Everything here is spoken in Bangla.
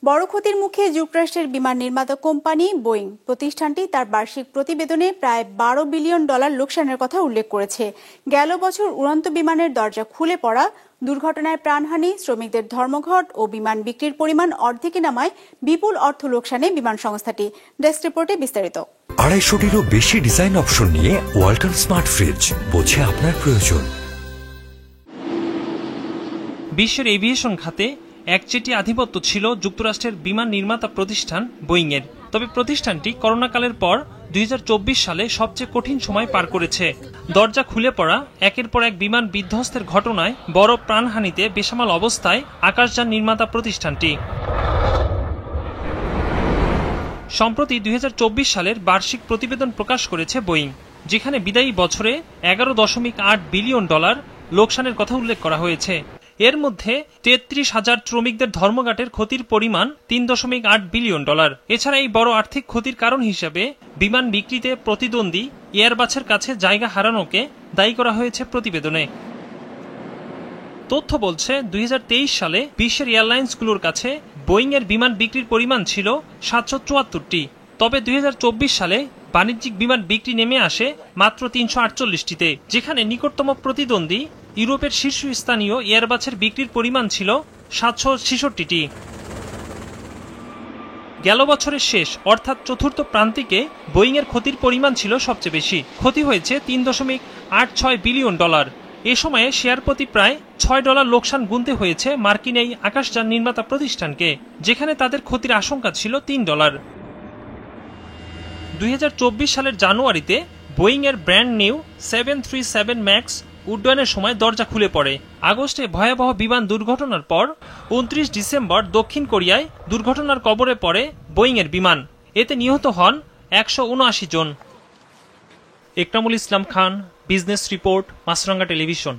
বড় ক্ষতির মুখে যুক্তরাষ্ট্রের বিমান নির্মাতা কোম্পানি বোয়িং। প্রতিষ্ঠানটি তার বার্ষিক প্রতিবেদনে প্রায় $12 বিলিয়ন লোকসানের কথা উল্লেখ করেছে। গেল বছর উড়ন্ত বিমানের দরজা খুলে পড়া, দুর্ঘটনায় প্রাণহানি, শ্রমিকদের ধর্মঘট ও বিমান বিক্রির পরিমাণ অর্ধেকে নামায় বিপুল অর্থ লোকসানে বিমান সংস্থাটি। ডেস্ক রিপোর্টে বিস্তারিত। 250-টিরও বেশি ডিজাইন অপশন নিয়ে ওয়ালটন স্মার্ট ফ্রিজ, বোঝে আপনার প্রয়োজন। বিশ্বের এভিয়েশন খাতে একচেটিয়া আধিপত্য ছিল যুক্তরাষ্ট্রের বিমান নির্মাতা প্রতিষ্ঠান বোয়িংয়ের। তবে প্রতিষ্ঠানটি করোনাকালের পর 2024 সালে সবচেয়ে কঠিন সময় পার করেছে। দরজা খুলে পড়া, একের পর এক বিমান বিধ্বস্তের ঘটনায় বড় প্রাণহানিতে বেসামাল অবস্থায় আকাশযান নির্মাতা প্রতিষ্ঠানটি। সম্প্রতি 2024 সালের বার্ষিক প্রতিবেদন প্রকাশ করেছে বোয়িং, যেখানে বিদায়ী বছরে $11.8 বিলিয়ন লোকসানের কথা উল্লেখ করা হয়েছে। এর মধ্যে 33,000 শ্রমিকদের ধর্মঘটের ক্ষতির পরিমাণ $3.8 বিলিয়ন। এছাড়া এই বড় আর্থিক ক্ষতির কারণ হিসেবে বিমান বিক্রিতে প্রতিদ্বন্দ্বী এয়ারবাসের কাছে জায়গা হারানোকে দায়ী করা হয়েছে প্রতিবেদনে। তথ্য বলছে 2023 সালে বিশ্বের এয়ারলাইন্সগুলোর কাছে বোয়িংয়ের বিমান বিক্রির পরিমাণ ছিল 774টি। তবে 2024 সালে বাণিজ্যিক বিমান বিক্রি নেমে আসে মাত্র 348টিতে, যেখানে নিকটতম প্রতিদ্বন্দ্বী ইউরোপের শীর্ষস্থানীয় এয়ারবাসের বিক্রির পরিমাণ ছিল 766টি। গেল বছরের শেষ অর্থাৎ চতুর্থ প্রান্তিকে বোয়িংয়ের ক্ষতির পরিমাণ ছিল সবচেয়ে বেশি। ক্ষতি হয়েছে $3.86 বিলিয়ন। এ সময়ে শেয়ার প্রতি প্রায় $6 লোকসান গুনতে হয়েছে মার্কিন এই আকাশযান নির্মাতা প্রতিষ্ঠানকে, যেখানে তাদের ক্ষতির আশঙ্কা ছিল $3। 2024 সালের জানুয়ারিতে বোয়িংয়ের ব্র্যান্ড নিউ 737 ম্যাক্স উড্ডয়নের সময় দরজা খুলে পড়ে। আগস্টে ভয়াবহ বিমান দুর্ঘটনার পর 29 ডিসেম্বর দক্ষিণ কোরিয়ায় দুর্ঘটনার কবলে পড়ে বোয়িংয়ের বিমান। এতে নিহত হন 179 জন। একরামুল ইসলাম খান, বিজনেস রিপোর্ট, মাছরাঙ্গা টেলিভিশন।